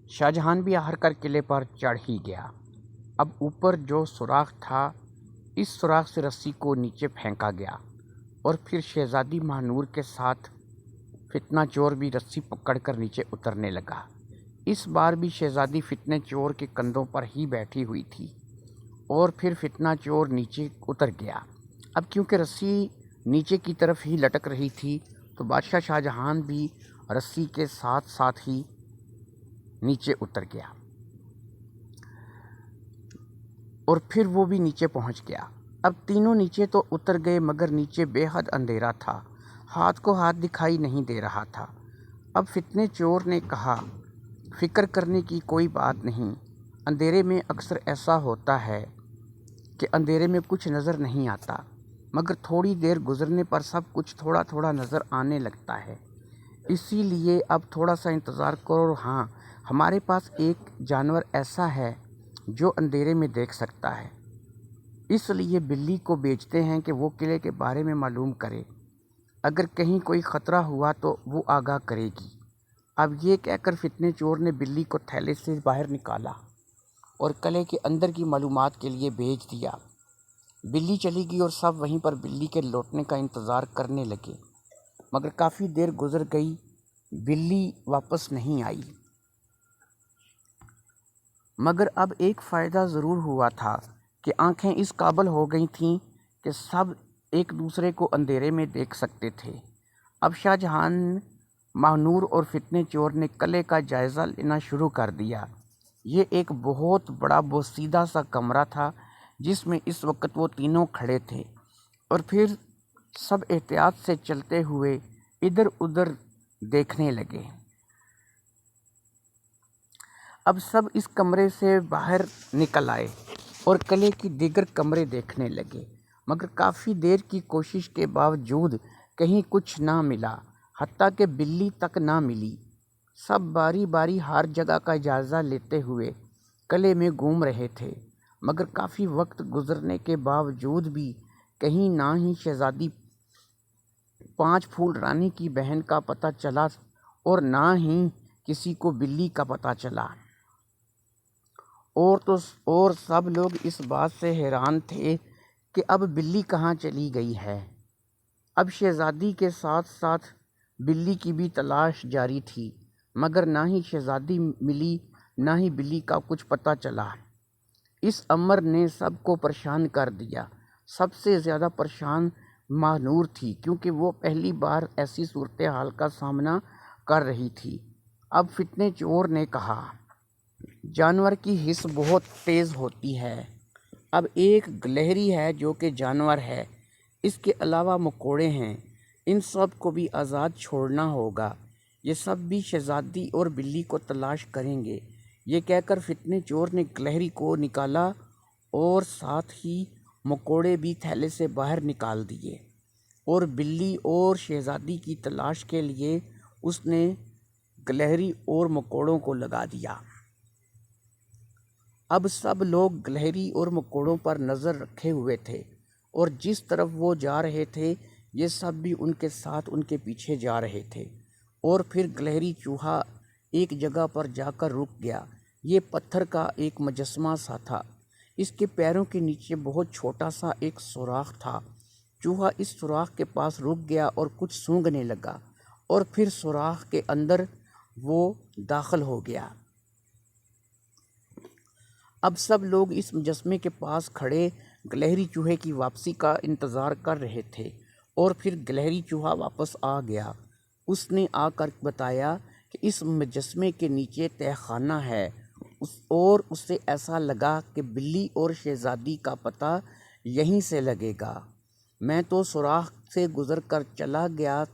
شاہجہان بھی آہر کر قلعے پر چڑھ ہی گیا۔ اب اوپر جو سوراخ تھا، اس سوراخ سے رسی کو نیچے پھینکا گیا اور پھر شہزادی ماہنور کے ساتھ فتنہ چور بھی رسی پکڑ کر نیچے اترنے لگا۔ اس بار بھی شہزادی فتنہ چور کے کندھوں پر ہی بیٹھی ہوئی تھی اور پھر فتنہ چور نیچے اتر گیا۔ اب کیونکہ رسی نیچے کی طرف ہی لٹک رہی تھی تو بادشاہ شاہجہان بھی رسی کے ساتھ ساتھ ہی نیچے اتر گیا اور پھر وہ بھی نیچے پہنچ گیا۔ اب تینوں نیچے تو اتر گئے مگر نیچے بے حد اندھیرا تھا، ہاتھ کو ہاتھ دکھائی نہیں دے رہا تھا۔ اب فتنہ چور نے کہا، فکر کرنے کی کوئی بات نہیں، اندھیرے میں اکثر ایسا ہوتا ہے کہ اندھیرے میں کچھ نظر نہیں آتا مگر تھوڑی دیر گزرنے پر سب کچھ تھوڑا تھوڑا نظر آنے لگتا ہے، اسی لیے اب تھوڑا سا انتظار کرو۔ ہاں، ہمارے پاس ایک جانور ایسا ہے جو اندھیرے میں دیکھ سکتا ہے، اس لیے بلی کو بھیجتے ہیں کہ وہ قلعے کے بارے میں معلوم کرے، اگر کہیں کوئی خطرہ ہوا تو وہ آگاہ کرے گی۔ اب یہ کہہ کر فتنہ چور نے بلی کو تھیلے سے باہر نکالا اور قلعے کے اندر کی معلومات کے لیے بھیج دیا۔ بلی چلی گئی اور سب وہیں پر بلی کے لوٹنے کا انتظار کرنے لگے مگر کافی دیر گزر گئی، بلی واپس نہیں آئی۔ مگر اب ایک فائدہ ضرور ہوا تھا کہ آنکھیں اس قابل ہو گئی تھیں کہ سب ایک دوسرے کو اندھیرے میں دیکھ سکتے تھے۔ اب شاہجہان، ماہنور اور فتنہ چور نے قلعے کا جائزہ لینا شروع کر دیا۔ یہ ایک بہت بڑا بوسیدہ سا کمرہ تھا جس میں اس وقت وہ تینوں کھڑے تھے اور پھر سب احتیاط سے چلتے ہوئے ادھر ادھر دیکھنے لگے۔ اب سب اس کمرے سے باہر نکل آئے اور قلعے کی دیگر کمرے دیکھنے لگے مگر کافی دیر کی کوشش کے باوجود کہیں کچھ نہ ملا، حتیٰ کہ بلی تک نہ ملی۔ سب باری باری ہر جگہ کا جائزہ لیتے ہوئے قلعے میں گھوم رہے تھے مگر کافی وقت گزرنے کے باوجود بھی کہیں نہ ہی شہزادی پانچ پھول رانی کی بہن کا پتہ چلا اور نہ ہی کسی کو بلی کا پتہ چلا۔ اور سب لوگ اس بات سے حیران تھے کہ اب بلی کہاں چلی گئی ہے۔ اب شہزادی کے ساتھ ساتھ بلی کی بھی تلاش جاری تھی مگر نہ ہی شہزادی ملی نہ ہی بلی کا کچھ پتہ چلا۔ اس امر نے سب کو پریشان کر دیا۔ سب سے زیادہ پریشان ماہنور تھی کیونکہ وہ پہلی بار ایسی صورتحال کا سامنا کر رہی تھی۔ اب فتنہ چور نے کہا، جانور کی حس بہت تیز ہوتی ہے۔ اب ایک گلہری ہے جو کہ جانور ہے، اس کے علاوہ مکوڑے ہیں، ان سب کو بھی آزاد چھوڑنا ہوگا۔ یہ سب بھی شہزادی اور بلی کو تلاش کریں گے۔ یہ کہہ کر فتنہ چور نے گلہری کو نکالا اور ساتھ ہی مکوڑے بھی تھیلے سے باہر نکال دیے اور بلی اور شہزادی کی تلاش کے لیے اس نے گلہری اور مکوڑوں کو لگا دیا۔ اب سب لوگ گلہری اور مکوڑوں پر نظر رکھے ہوئے تھے اور جس طرف وہ جا رہے تھے یہ سب بھی ان کے ساتھ ان کے پیچھے جا رہے تھے۔ اور پھر گلہری چوہا ایک جگہ پر جا کر رک گیا۔ یہ پتھر کا ایک مجسمہ سا تھا، اس کے پیروں کے نیچے بہت چھوٹا سا ایک سوراخ تھا۔ چوہا اس سوراخ کے پاس رک گیا اور کچھ سونگھنے لگا اور پھر سوراخ کے اندر وہ داخل ہو گیا۔ اب سب لوگ اس مجسمے کے پاس کھڑے گلہری چوہے کی واپسی کا انتظار کر رہے تھے اور پھر گلہری چوہا واپس آ گیا۔ اس نے آ کر بتایا کہ اس مجسمے کے نیچے تہہ خانہ ہے اور اسے ایسا لگا کہ بلی اور شہزادی کا پتہ یہیں سے لگے گا۔ میں تو سوراخ سے گزر کر چلا گیا،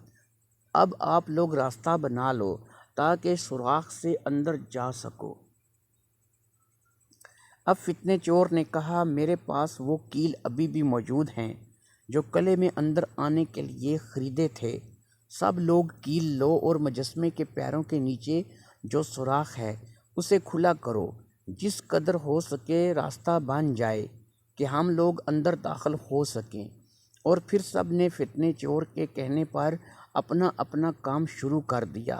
اب آپ لوگ راستہ بنا لو تاکہ سوراخ سے اندر جا سکو۔ اب فتنہ چور نے کہا، میرے پاس وہ کیل ابھی بھی موجود ہیں جو قلعے میں اندر آنے کے لیے خریدے تھے۔ سب لوگ کیل لو اور مجسمے کے پیروں کے نیچے جو سوراخ ہے اسے کھلا کرو، جس قدر ہو سکے راستہ بن جائے کہ ہم لوگ اندر داخل ہو سکیں۔ اور پھر سب نے فتنہ چور کے کہنے پر اپنا اپنا کام شروع کر دیا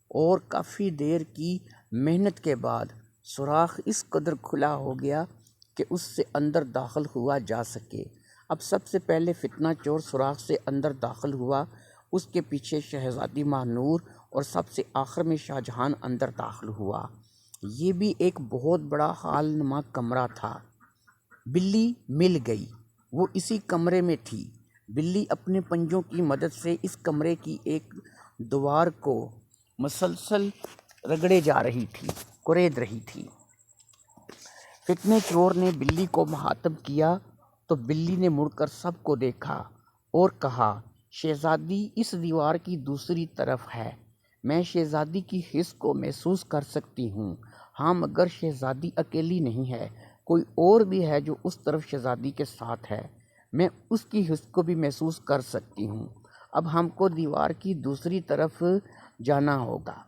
اور کافی دیر کی محنت کے بعد سوراخ اس قدر کھلا ہو گیا کہ اس سے اندر داخل ہوا جا سکے۔ اب سب سے پہلے فتنہ چور سوراخ سے اندر داخل ہوا، اس کے پیچھے شہزادی ماہنور اور سب سے آخر میں شاہ جہان اندر داخل ہوا۔ یہ بھی ایک بہت بڑا ہال نما کمرہ تھا۔ بلی مل گئی، وہ اسی کمرے میں تھی۔ بلی اپنے پنجوں کی مدد سے اس کمرے کی ایک دیوار کو مسلسل رگڑے جا رہی تھی، کورید رہی تھی۔ فتنہ چور نے بلی کو مخاطب کیا تو بلی نے مڑ کر سب کو دیکھا اور کہا، شہزادی اس دیوار کی دوسری طرف ہے۔ میں شہزادی کی حس کو محسوس کر سکتی ہوں۔ ہاں مگر شہزادی اکیلی نہیں ہے، کوئی اور بھی ہے جو اس طرف شہزادی کے ساتھ ہے۔ میں اس کی حس کو بھی محسوس کر سکتی ہوں۔ اب ہم کو دیوار کی دوسری طرف جانا ہوگا۔